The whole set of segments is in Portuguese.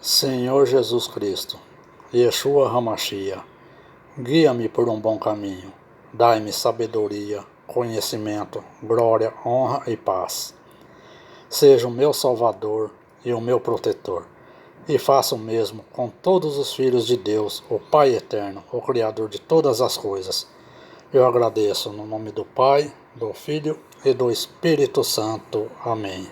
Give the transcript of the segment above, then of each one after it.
Senhor Jesus Cristo, Yeshua HaMashiach, guia-me por um bom caminho, dai-me sabedoria, conhecimento, glória, honra e paz. Seja o meu Salvador e o meu protetor, e faça o mesmo com todos os filhos de Deus, o Pai Eterno, o Criador de todas as coisas. Eu agradeço no nome do Pai, do Filho e do Espírito Santo. Amém.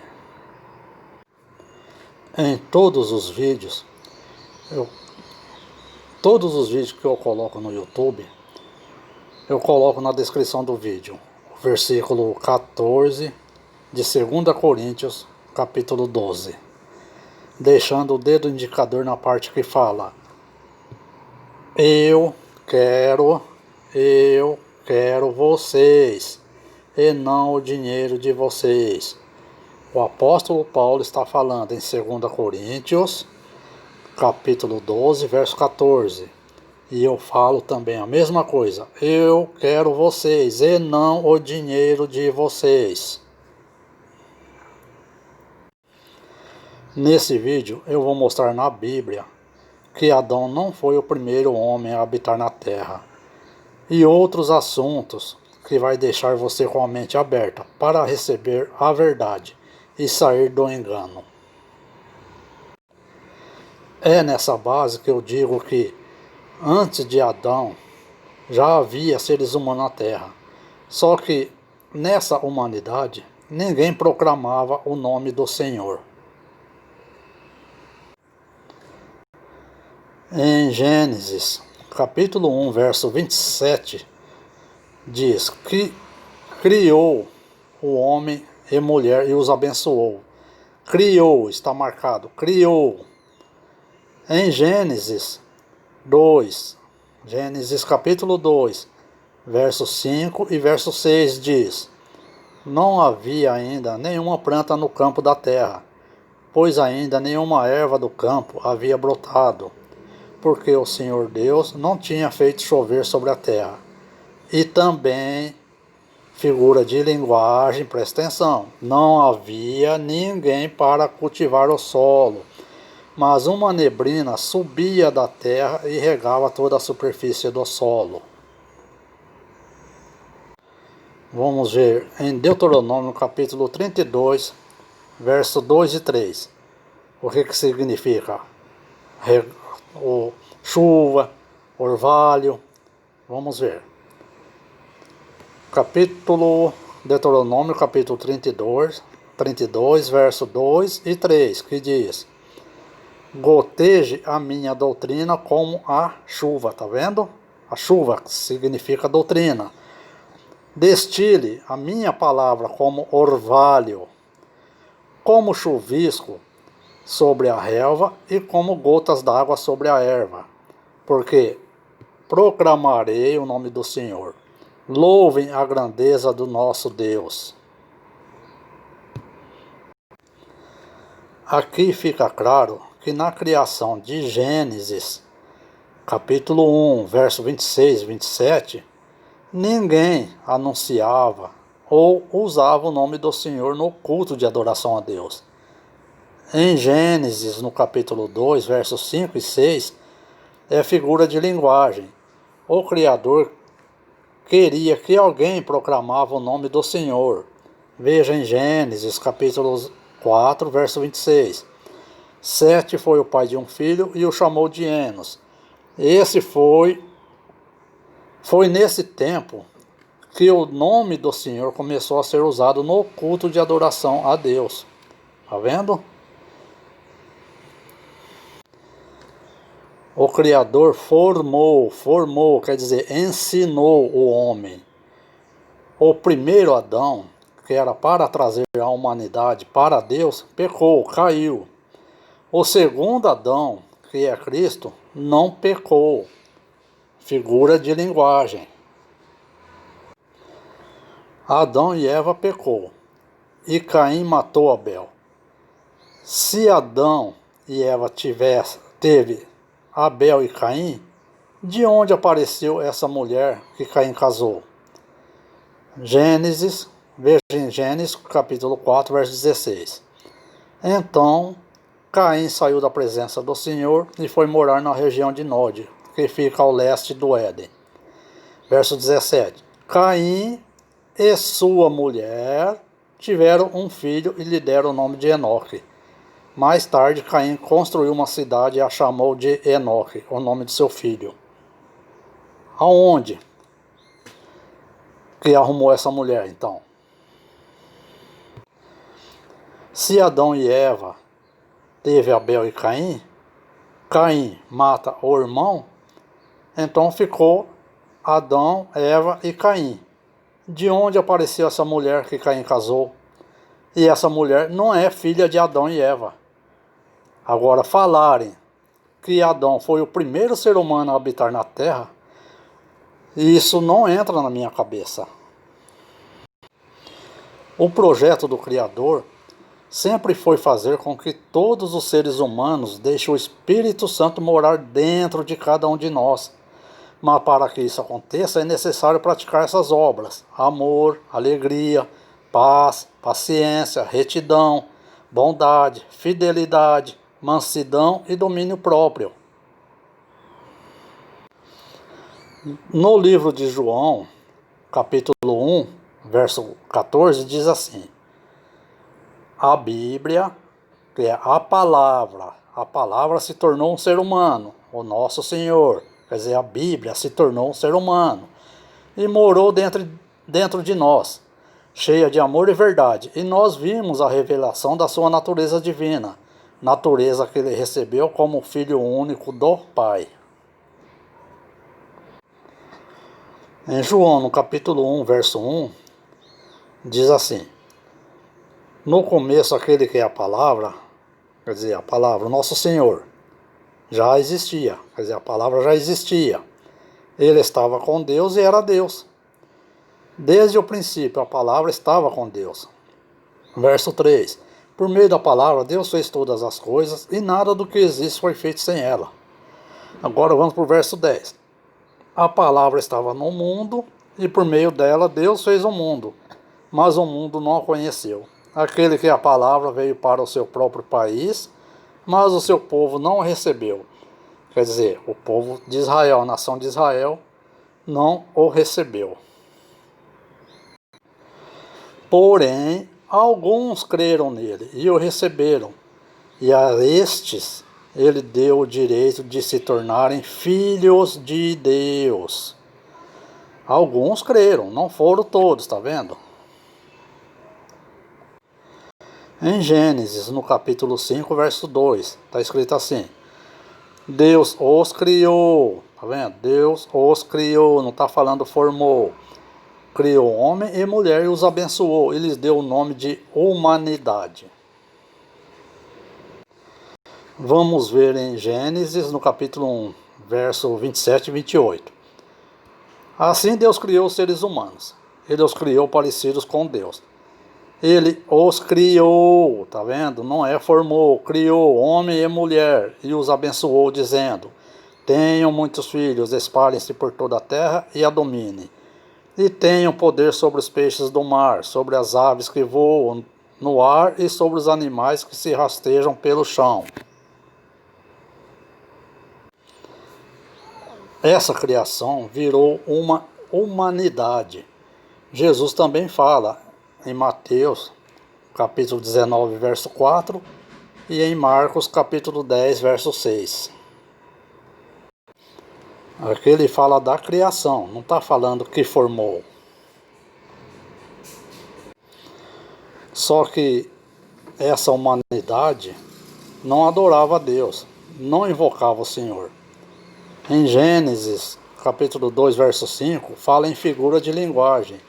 Em todos os vídeos que eu coloco no YouTube, eu coloco na descrição do vídeo o versículo 14 de 2 Coríntios, capítulo 12, deixando o dedo indicador na parte que fala: eu quero vocês, e não o dinheiro de vocês. O apóstolo Paulo está falando em 2 Coríntios, capítulo 12, verso 14. E eu falo também a mesma coisa. Eu quero vocês e não o dinheiro de vocês. Nesse vídeo eu vou mostrar na Bíblia que Adão não foi o primeiro homem a habitar na terra. E outros assuntos que vai deixar você com a mente aberta para receber a verdade e sair do engano. É nessa base que eu digo que antes de Adão já havia seres humanos na Terra. Só que nessa humanidade ninguém proclamava o nome do Senhor. Em Gênesis, capítulo 1, verso 27, diz que criou o homem e mulher e os abençoou. Criou, está marcado, criou. Em Gênesis 2, Gênesis capítulo 2, verso 5 e verso 6 diz: não havia ainda nenhuma planta no campo da terra, pois ainda nenhuma erva do campo havia brotado, porque o Senhor Deus não tinha feito chover sobre a terra. E também, figura de linguagem, presta atenção, não havia ninguém para cultivar o solo, mas uma neblina subia da terra e regava toda a superfície do solo. Vamos ver em Deuteronômio capítulo 32, verso 2 e 3. O que significa? Chuva, orvalho. Vamos ver. Deuteronômio capítulo 32, verso 2 e 3, que diz: goteje a minha doutrina como a chuva, tá vendo? A chuva significa doutrina. Destile a minha palavra como orvalho, como chuvisco sobre a relva e como gotas d'água sobre a erva, porque proclamarei o nome do Senhor. Louvem a grandeza do nosso Deus. Aqui fica claro que na criação de Gênesis, capítulo 1, verso 26 e 27, ninguém anunciava ou usava o nome do Senhor no culto de adoração a Deus. Em Gênesis, no capítulo 2, versos 5 e 6, é figura de linguagem. O Criador queria que alguém proclamava o nome do Senhor. Veja em Gênesis, capítulo 4, verso 26. Sete foi o pai de um filho e o chamou de Enos. Esse foi nesse tempo que o nome do Senhor começou a ser usado no culto de adoração a Deus. Tá vendo? O Criador formou, quer dizer, ensinou o homem. O primeiro Adão, que era para trazer a humanidade para Deus, pecou, caiu. O segundo Adão, que é Cristo, não pecou. Figura de linguagem. Adão e Eva pecou, e Caim matou Abel. Se Adão e Eva teve Abel e Caim, de onde apareceu essa mulher que Caim casou? Veja em Gênesis capítulo 4, verso 16. Então Caim saiu da presença do Senhor e foi morar na região de Nod, que fica ao leste do Éden. Verso 17. Caim e sua mulher tiveram um filho e lhe deram o nome de Enoque. Mais tarde, Caim construiu uma cidade e a chamou de Enoque, o nome de seu filho. Aonde que arrumou essa mulher, então? Se Adão e Eva teve Abel e Caim, Caim mata o irmão, então ficou Adão, Eva e Caim. De onde apareceu essa mulher que Caim casou? E essa mulher não é filha de Adão e Eva. Agora, falarem que Adão foi o primeiro ser humano a habitar na Terra, isso não entra na minha cabeça. O projeto do Criador sempre foi fazer com que todos os seres humanos deixem o Espírito Santo morar dentro de cada um de nós. Mas para que isso aconteça é necessário praticar essas obras: amor, alegria, paz, paciência, retidão, bondade, fidelidade, mansidão e domínio próprio. No livro de João, capítulo 1, verso 14, diz assim: a Bíblia, que é a palavra se tornou um ser humano, o nosso Senhor, quer dizer, a Bíblia se tornou um ser humano e morou dentro de nós, cheia de amor e verdade, e nós vimos a revelação da sua natureza divina, natureza que ele recebeu como Filho único do Pai. Em João, no capítulo 1, verso 1, diz assim: no começo, aquele que é a palavra, quer dizer, a palavra, o nosso Senhor, já existia, quer dizer, a palavra já existia. Ele estava com Deus e era Deus. Desde o princípio, a palavra estava com Deus. Verso 3. Por meio da palavra, Deus fez todas as coisas e nada do que existe foi feito sem ela. Agora vamos para o verso 10. A palavra estava no mundo e por meio dela Deus fez o mundo, mas o mundo não a conheceu. Aquele que é a palavra veio para o seu próprio país, mas o seu povo não a recebeu. Quer dizer, o povo de Israel, a nação de Israel, não o recebeu. Porém, alguns creram nele e o receberam, e a estes ele deu o direito de se tornarem filhos de Deus. Alguns creram, não foram todos, está vendo? Em Gênesis, no capítulo 5, verso 2, está escrito assim: Deus os criou, está vendo? Deus os criou, não está falando formou. Criou homem e mulher e os abençoou, e lhes deu o nome de humanidade. Vamos ver em Gênesis, no capítulo 1, verso 27 e 28. Assim Deus criou os seres humanos. Ele os criou parecidos com Deus. Ele os criou, tá vendo? Não é formou, criou homem e mulher e os abençoou, dizendo: tenham muitos filhos, espalhem-se por toda a terra e a dominem. E tenham poder sobre os peixes do mar, sobre as aves que voam no ar e sobre os animais que se rastejam pelo chão. Essa criação virou uma humanidade. Jesus também fala em Mateus, capítulo 19, verso 4, e em Marcos, capítulo 10, verso 6. Aqui ele fala da criação, não está falando que formou. Só que essa humanidade não adorava a Deus, não invocava o Senhor. Em Gênesis, capítulo 2, verso 5, fala em figura de linguagem.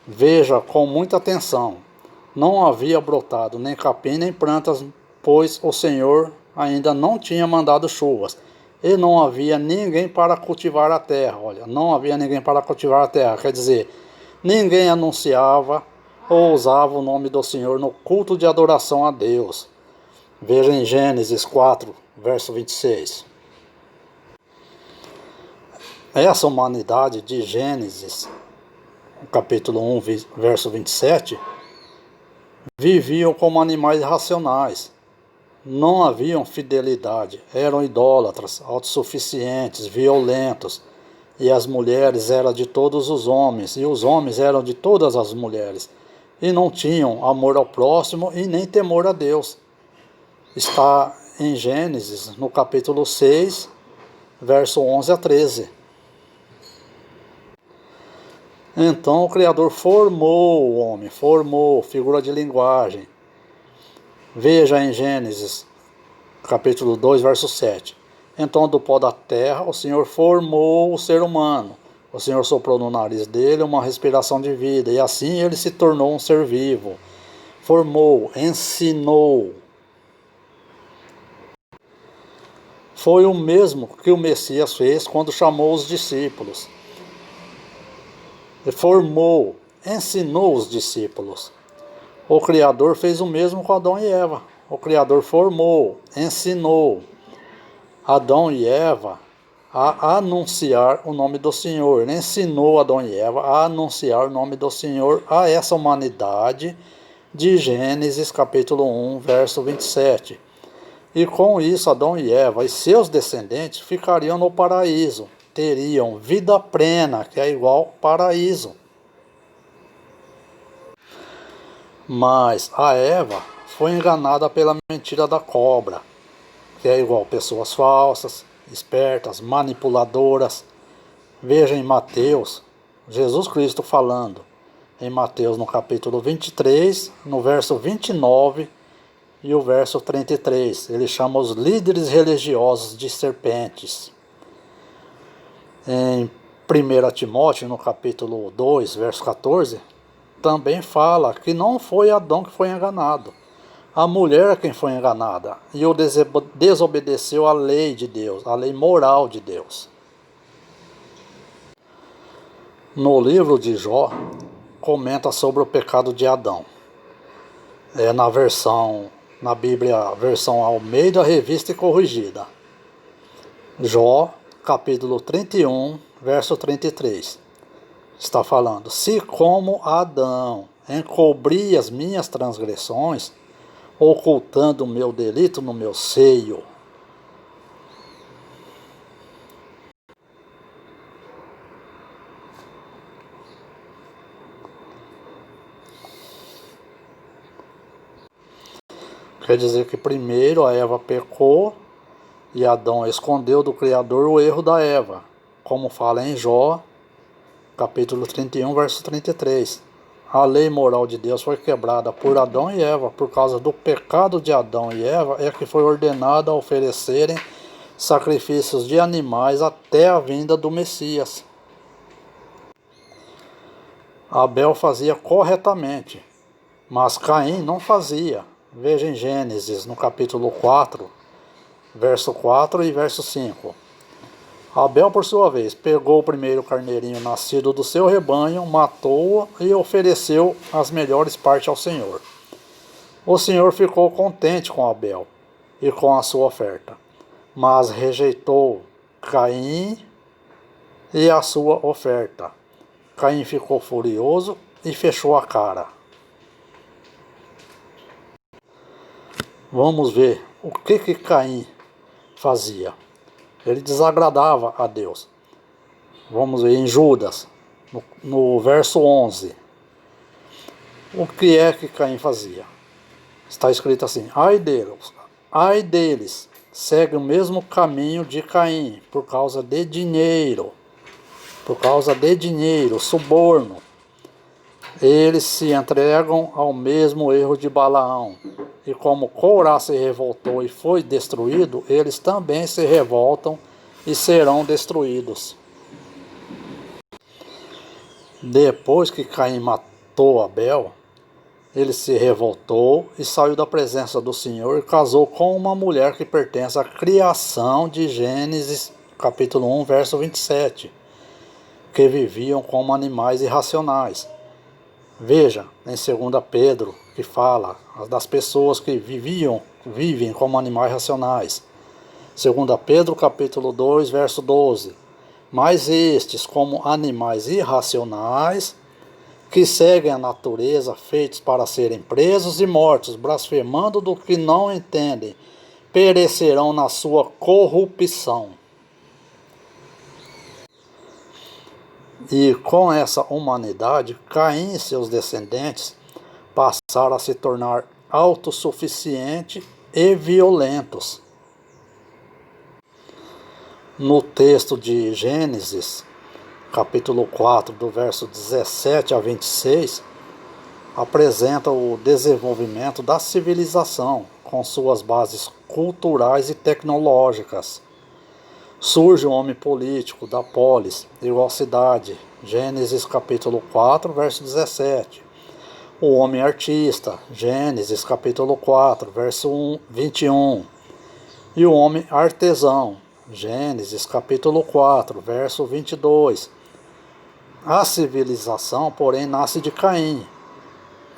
Veja com muita atenção. Não havia brotado nem capim nem plantas, pois o Senhor ainda não tinha mandado chuvas. E não havia ninguém para cultivar a terra. Olha, não havia ninguém para cultivar a terra. Quer dizer, ninguém anunciava ou usava o nome do Senhor no culto de adoração a Deus. Veja em Gênesis 4, verso 26. Essa humanidade de Gênesis, capítulo 1, verso 27, viviam como animais racionais. não haviam fidelidade, eram idólatras, autossuficientes, violentos, e as mulheres eram de todos os homens, e os homens eram de todas as mulheres, e não tinham amor ao próximo e nem temor a Deus. Está em Gênesis, no capítulo 6, verso 11 a 13. Então o Criador formou o homem, formou, figura de linguagem. Veja em Gênesis, capítulo 2, verso 7. Então do pó da terra o Senhor formou o ser humano. O Senhor soprou no nariz dele uma respiração de vida, e assim ele se tornou um ser vivo. Formou, ensinou. Foi o mesmo que o Messias fez quando chamou os discípulos. Formou, ensinou os discípulos. O Criador fez o mesmo com Adão e Eva. O Criador formou, ensinou Adão e Eva a anunciar o nome do Senhor. Ele ensinou Adão e Eva a anunciar o nome do Senhor a essa humanidade de Gênesis capítulo 1, verso 27. E com isso Adão e Eva e seus descendentes ficariam no paraíso. Teriam vida plena, que é igual paraíso. Mas a Eva foi enganada pela mentira da cobra, que é igual pessoas falsas, espertas, manipuladoras. Veja em Mateus, Jesus Cristo falando, em Mateus no capítulo 23, no verso 29 e o verso 33. Ele chama os líderes religiosos de serpentes. Em 1 Timóteo, no capítulo 2, verso 14, também fala que não foi Adão que foi enganado. A mulher é quem foi enganada e o desobedeceu à lei de Deus, à lei moral de Deus. No livro de Jó, comenta sobre o pecado de Adão. Na Bíblia, versão Almeida, Revista e Corrigida. Jó, capítulo 31, verso 33. Está falando: se como Adão encobri as minhas transgressões, ocultando o meu delito no meu seio. Quer dizer que primeiro a Eva pecou e Adão escondeu do Criador o erro da Eva, como fala em Jó, capítulo 31, verso 33. A lei moral de Deus foi quebrada por Adão e Eva. Por causa do pecado de Adão e Eva é que foi ordenado a oferecerem sacrifícios de animais até a vinda do Messias. Abel fazia corretamente, mas Caim não fazia. Veja em Gênesis, no capítulo 4, verso 4 e verso 5. Abel, por sua vez, pegou o primeiro carneirinho nascido do seu rebanho, matou-o e ofereceu as melhores partes ao Senhor. O Senhor ficou contente com Abel e com a sua oferta, mas rejeitou Caim e a sua oferta. Caim ficou furioso e fechou a cara. Vamos ver o que Caim fazia. Ele desagradava a Deus. Vamos ver em Judas, no verso 11. O que é que Caim fazia? Está escrito assim: ai deles, segue o mesmo caminho de Caim, por causa de dinheiro, suborno. Eles se entregam ao mesmo erro de Balaão. E como Corá se revoltou e foi destruído, eles também se revoltam e serão destruídos. Depois que Caim matou Abel, ele se revoltou e saiu da presença do Senhor e casou com uma mulher que pertence à criação de Gênesis, capítulo 1, verso 27, que viviam como animais irracionais. Veja, em 2 Pedro, que fala das pessoas que vivem como animais racionais. 2 Pedro, capítulo 2, verso 12. Mas estes, como animais irracionais, que seguem a natureza, feitos para serem presos e mortos, blasfemando do que não entendem, perecerão na sua corrupção. E com essa humanidade, Caim e seus descendentes passaram a se tornar autossuficientes e violentos. No texto de Gênesis, capítulo 4, do verso 17 a 26, apresenta o desenvolvimento da civilização com suas bases culturais e tecnológicas. Surge o homem político da polis, igual cidade, Gênesis capítulo 4, verso 17. O homem artista, Gênesis capítulo 4, verso 21. E o homem artesão, Gênesis capítulo 4, verso 22. A civilização, porém, nasce de Caim.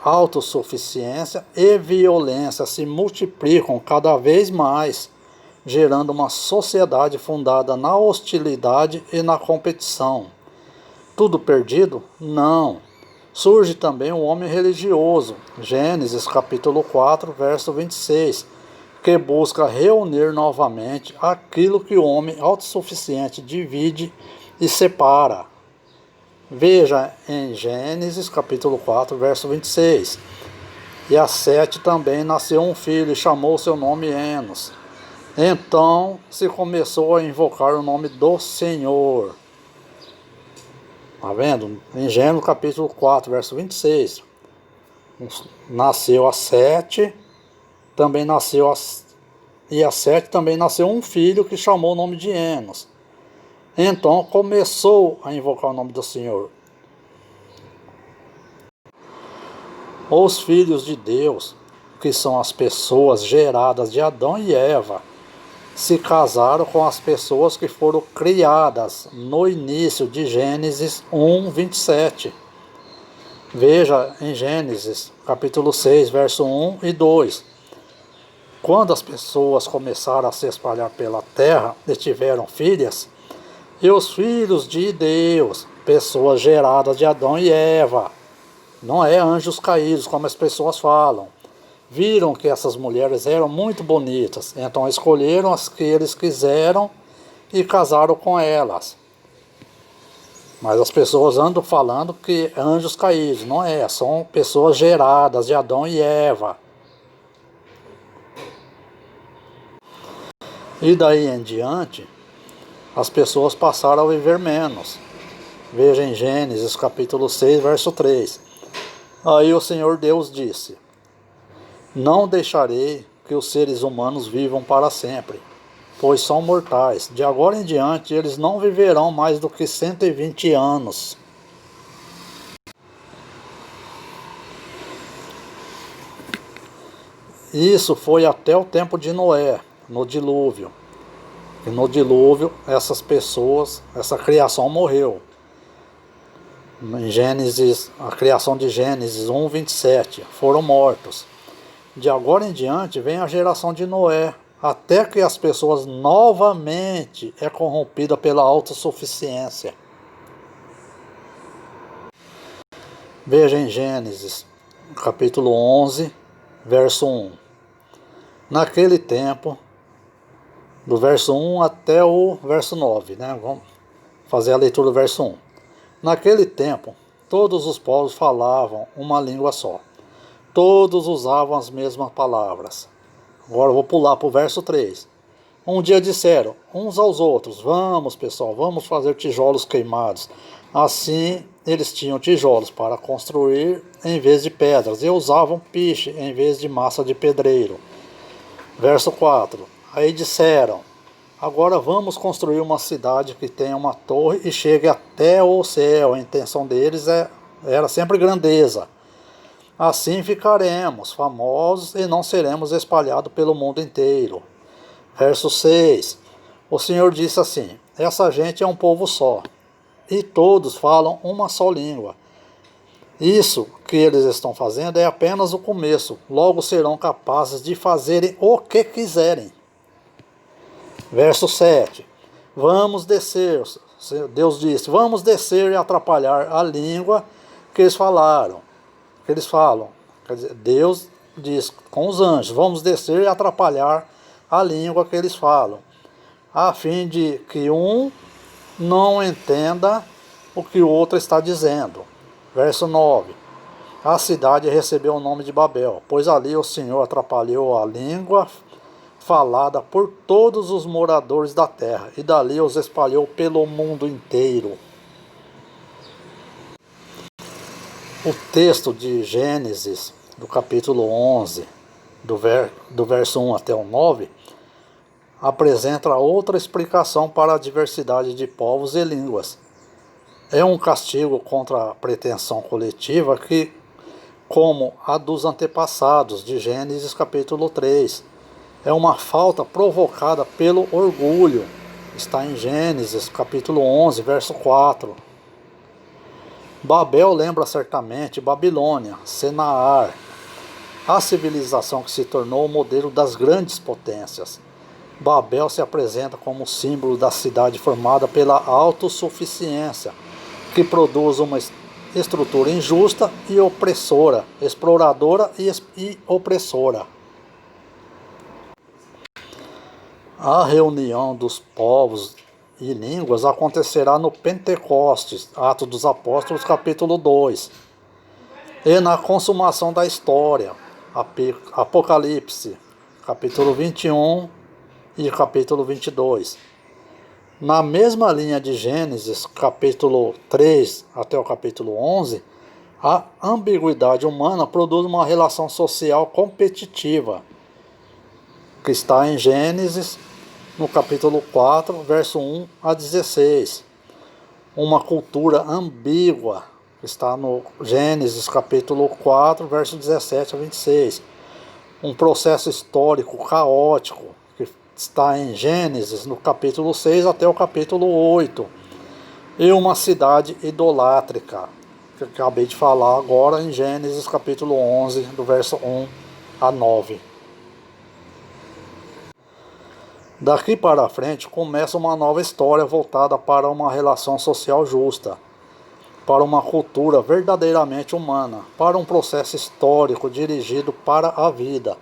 Autossuficiência e violência se multiplicam cada vez mais, gerando uma sociedade fundada na hostilidade e na competição. Tudo perdido? Não. Surge também o homem religioso, Gênesis capítulo 4, verso 26, que busca reunir novamente aquilo que o homem autossuficiente divide e separa. Veja em Gênesis capítulo 4, verso 26. E a Sete também nasceu um filho e chamou seu nome Enos. Então se começou a invocar o nome do Senhor. Está vendo? Em Gênesis capítulo 4, verso 26. Nasceu a Sete, também nasceu e a Sete também nasceu um filho que chamou o nome de Enos. Então começou a invocar o nome do Senhor. Os filhos de Deus, que são as pessoas geradas de Adão e Eva, se casaram com as pessoas que foram criadas no início de Gênesis 1, 27. Veja em Gênesis, capítulo 6, verso 1 e 2. Quando as pessoas começaram a se espalhar pela terra e tiveram filhas, e os filhos de Deus, pessoas geradas de Adão e Eva, não é anjos caídos como as pessoas falam, viram que essas mulheres eram muito bonitas, então escolheram as que eles quiseram e casaram com elas. Mas as pessoas andam falando que anjos caídos, não é, são pessoas geradas de Adão e Eva. E daí em diante, as pessoas passaram a viver menos. Veja em Gênesis capítulo 6, verso 3. Aí o Senhor Deus disse: não deixarei que os seres humanos vivam para sempre, pois são mortais. De agora em diante eles não viverão mais do que 120 anos. Isso foi até o tempo de Noé, no dilúvio. E no dilúvio, essas pessoas, essa criação morreu. Em Gênesis, a criação de Gênesis 1, 27, foram mortos. De agora em diante vem a geração de Noé, até que as pessoas novamente é corrompida pela autossuficiência. Veja em Gênesis, capítulo 11, verso 1. Naquele tempo, do verso 1 até o verso 9, né? Vamos fazer a leitura do verso 1. Naquele tempo, todos os povos falavam uma língua só. Todos usavam as mesmas palavras. Agora eu vou pular para o verso 3. Um dia disseram uns aos outros: vamos pessoal, vamos fazer tijolos queimados. Assim eles tinham tijolos para construir em vez de pedras e usavam piche em vez de massa de pedreiro. Verso 4. Aí disseram: agora vamos construir uma cidade que tenha uma torre e chegue até o céu. A intenção deles era sempre grandeza. Assim ficaremos famosos e não seremos espalhados pelo mundo inteiro. Verso 6. O Senhor disse assim: essa gente é um povo só, e todos falam uma só língua. Isso que eles estão fazendo é apenas o começo. Logo serão capazes de fazerem o que quiserem. Verso 7. Vamos descer, Deus disse, vamos descer e atrapalhar a língua que eles falaram. Quer dizer, Deus diz com os anjos: vamos descer e atrapalhar a língua que eles falam, a fim de que um não entenda o que o outro está dizendo. Verso 9. A cidade recebeu o nome de Babel, pois ali o Senhor atrapalhou a língua falada por todos os moradores da terra, e dali os espalhou pelo mundo inteiro. O texto de Gênesis, do capítulo 11, do verso 1 até o 9, apresenta outra explicação para a diversidade de povos e línguas. É um castigo contra a pretensão coletiva que, como a dos antepassados de Gênesis capítulo 3, é uma falta provocada pelo orgulho. Está em Gênesis capítulo 11, verso 4. Babel lembra certamente Babilônia, Senaar, a civilização que se tornou o modelo das grandes potências. Babel se apresenta como símbolo da cidade formada pela autossuficiência, que produz uma estrutura injusta e opressora, exploradora e opressora. A reunião dos povos e línguas acontecerá no Pentecostes, Atos dos Apóstolos, capítulo 2, e na consumação da história, Apocalipse, capítulo 21 e capítulo 22. Na mesma linha de Gênesis, capítulo 3 até o capítulo 11, a ambiguidade humana produz uma relação social competitiva, que está em Gênesis, no capítulo 4, verso 1 a 16. Uma cultura ambígua, que está no Gênesis, capítulo 4, verso 17 a 26. Um processo histórico caótico, que está em Gênesis, no capítulo 6 até o capítulo 8. E uma cidade idolátrica, que eu acabei de falar agora em Gênesis, capítulo 11, do verso 1 a 9. Daqui para frente começa uma nova história voltada para uma relação social justa, para uma cultura verdadeiramente humana, para um processo histórico dirigido para a vida,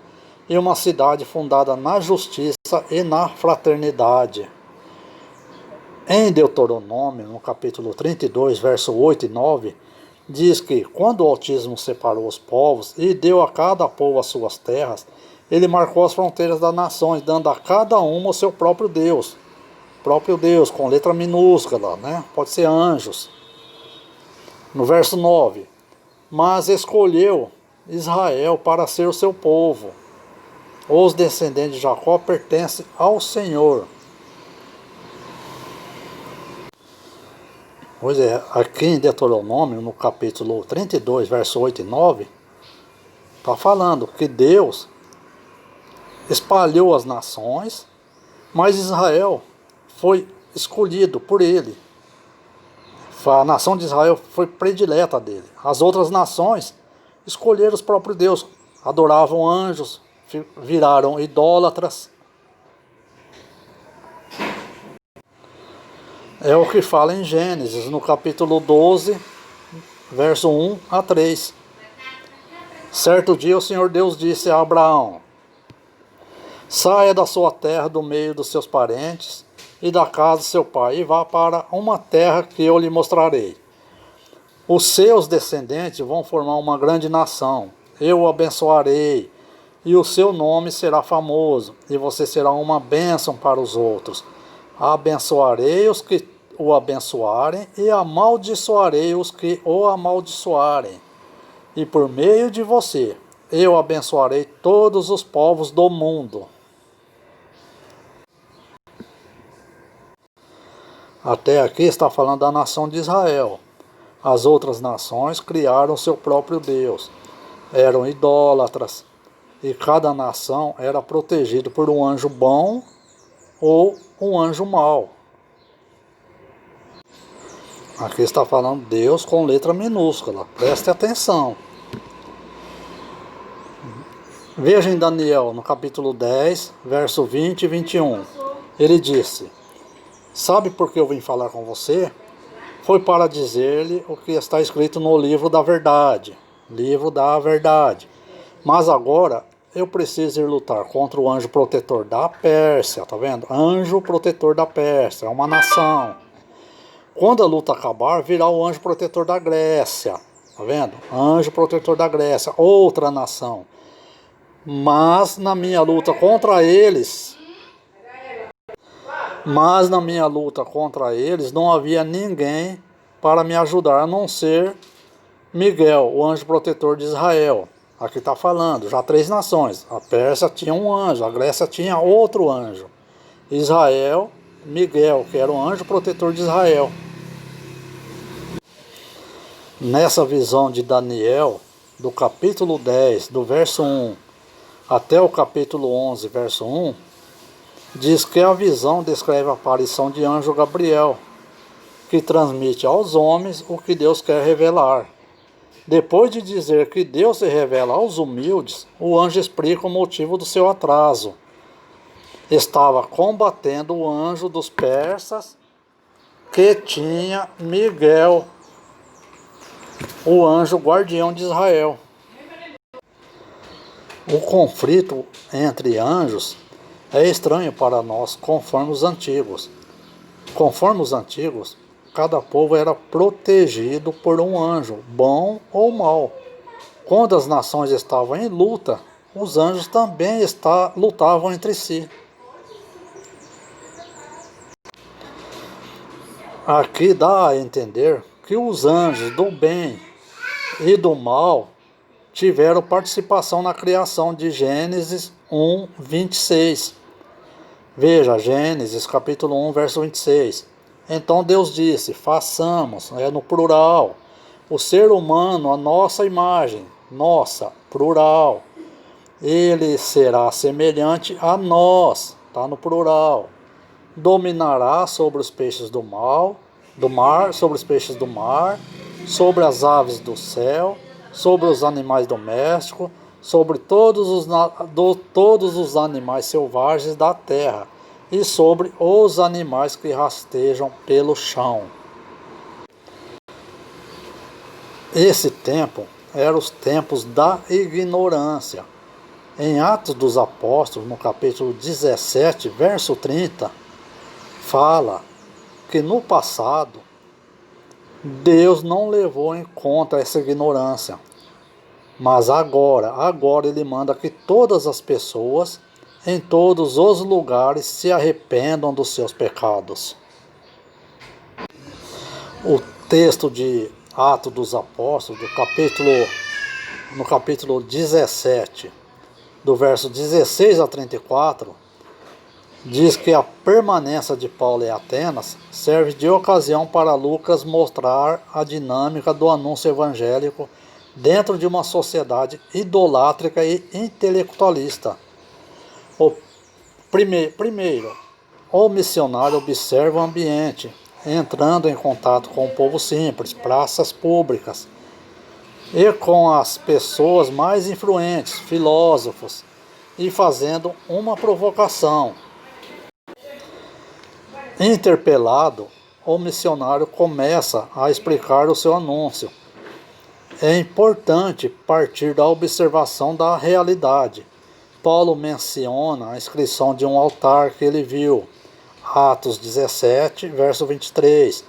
e uma cidade fundada na justiça e na fraternidade. Em Deuteronômio, no capítulo 32, verso 8 e 9, diz que quando o Altíssimo separou os povos e deu a cada povo as suas terras, ele marcou as fronteiras das nações, dando a cada uma o seu próprio Deus. Próprio Deus, com letra minúscula, né? Pode ser anjos. No verso 9, mas escolheu Israel para ser o seu povo. Os descendentes de Jacó pertencem ao Senhor. Pois é, aqui em Deuteronômio, no capítulo 32, verso 8 e 9, está falando que Deus espalhou as nações, mas Israel foi escolhido por ele. A nação de Israel foi predileta dele. As outras nações escolheram os próprios Deus, adoravam anjos, viraram idólatras. É o que fala em Gênesis, no capítulo 12, verso 1 a 3. Certo dia o Senhor Deus disse a Abraão: saia da sua terra, do meio dos seus parentes e da casa de seu pai, e vá para uma terra que eu lhe mostrarei. Os seus descendentes vão formar uma grande nação. Eu o abençoarei, e o seu nome será famoso, e você será uma bênção para os outros. Abençoarei os que o abençoarem, e amaldiçoarei os que o amaldiçoarem. E por meio de você, eu abençoarei todos os povos do mundo. Até aqui está falando da nação de Israel. As outras nações criaram seu próprio Deus. Eram idólatras. E cada nação era protegida por um anjo bom ou um anjo mau. Aqui está falando Deus com letra minúscula. Preste atenção. Veja em Daniel, no capítulo 10, verso 20 e 21. Ele disse: sabe por que eu vim falar com você? Foi para dizer-lhe o que está escrito no livro da verdade. Livro da verdade. Mas agora eu preciso ir lutar contra o anjo protetor da Pérsia, tá vendo? Anjo protetor da Pérsia, é uma nação. Quando a luta acabar, virá o anjo protetor da Grécia, tá vendo? Anjo protetor da Grécia, outra nação. Mas na minha luta contra eles, não havia ninguém para me ajudar, a não ser Miguel, o anjo protetor de Israel. Aqui está falando, já 3 nações. A Pérsia tinha um anjo, a Grécia tinha outro anjo. Israel, Miguel, que era o anjo protetor de Israel. Nessa visão de Daniel, do capítulo 10, do verso 1 até o capítulo 11, verso 1, diz que a visão descreve a aparição de anjo Gabriel, que transmite aos homens o que Deus quer revelar. Depois de dizer que Deus se revela aos humildes, o anjo explica o motivo do seu atraso. Estava combatendo o anjo dos persas, que tinha Miguel, o anjo guardião de Israel. O conflito entre anjos é estranho para nós, conforme os antigos. Conforme os antigos, cada povo era protegido por um anjo, bom ou mau. Quando as nações estavam em luta, os anjos também lutavam entre si. Aqui dá a entender que os anjos do bem e do mal tiveram participação na criação de Gênesis 1, 26. Veja, Gênesis capítulo 1, verso 26. Então Deus disse, façamos, no plural, o ser humano a nossa imagem, nossa, plural. Ele será semelhante a nós, está no plural. Dominará sobre os peixes do mar, sobre os peixes do mar, sobre as aves do céu, sobre os animais domésticos, sobre todos os animais selvagens da terra, e sobre os animais que rastejam pelo chão. Esse tempo era os tempos da ignorância. Em Atos dos Apóstolos, no capítulo 17, verso 30, fala que no passado Deus não levou em conta essa ignorância. Mas agora ele manda que todas as pessoas, em todos os lugares, se arrependam dos seus pecados. O texto de Atos dos Apóstolos, no capítulo 17, do verso 16 a 34, diz que a permanência de Paulo em Atenas serve de ocasião para Lucas mostrar a dinâmica do anúncio evangélico dentro de uma sociedade idolátrica e intelectualista. Primeiro, o missionário observa o ambiente, entrando em contato com o povo simples, praças públicas, e com as pessoas mais influentes, filósofos, e fazendo uma provocação. Interpelado, o missionário começa a explicar o seu anúncio. É importante partir da observação da realidade. Paulo menciona a inscrição de um altar que ele viu, Atos 17, verso 23,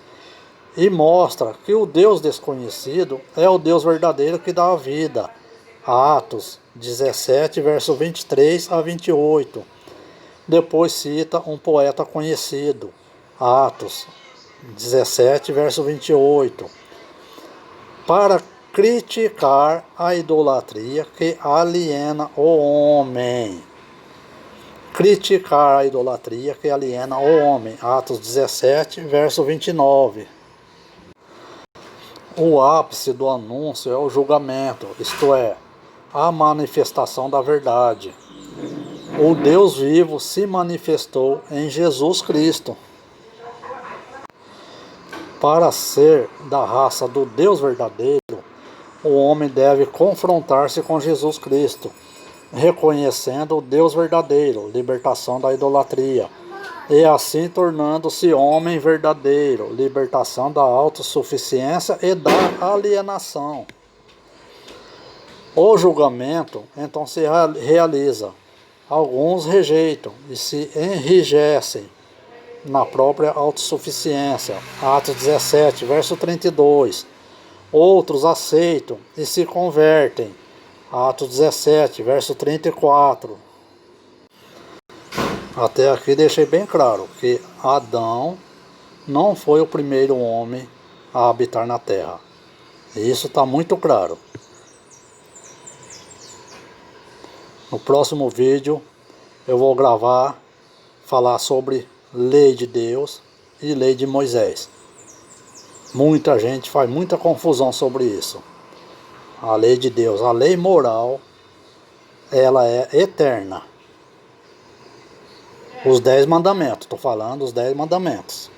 e mostra que o Deus desconhecido é o Deus verdadeiro que dá a vida, Atos 17, verso 23 a 28. Depois cita um poeta conhecido, Atos 17, verso 28, para criticar a idolatria que aliena o homem. Criticar a idolatria que aliena o homem. Atos 17, verso 29. O ápice do anúncio é o julgamento, isto é, a manifestação da verdade. O Deus vivo se manifestou em Jesus Cristo. Para ser da raça do Deus verdadeiro, o homem deve confrontar-se com Jesus Cristo, reconhecendo o Deus verdadeiro, libertação da idolatria, e assim tornando-se homem verdadeiro, libertação da autossuficiência e da alienação. O julgamento então se realiza. Alguns rejeitam e se enrijecem na própria autossuficiência. Atos 17, verso 32. Outros aceitam e se convertem. Atos 17, verso 34. Até aqui deixei bem claro que Adão não foi o primeiro homem a habitar na terra. Isso está muito claro. No próximo vídeo eu vou falar sobre lei de Deus e lei de Moisés. Muita gente faz muita confusão sobre isso. A lei de Deus, a lei moral, ela é eterna. Os 10 mandamentos, estou falando os 10 mandamentos.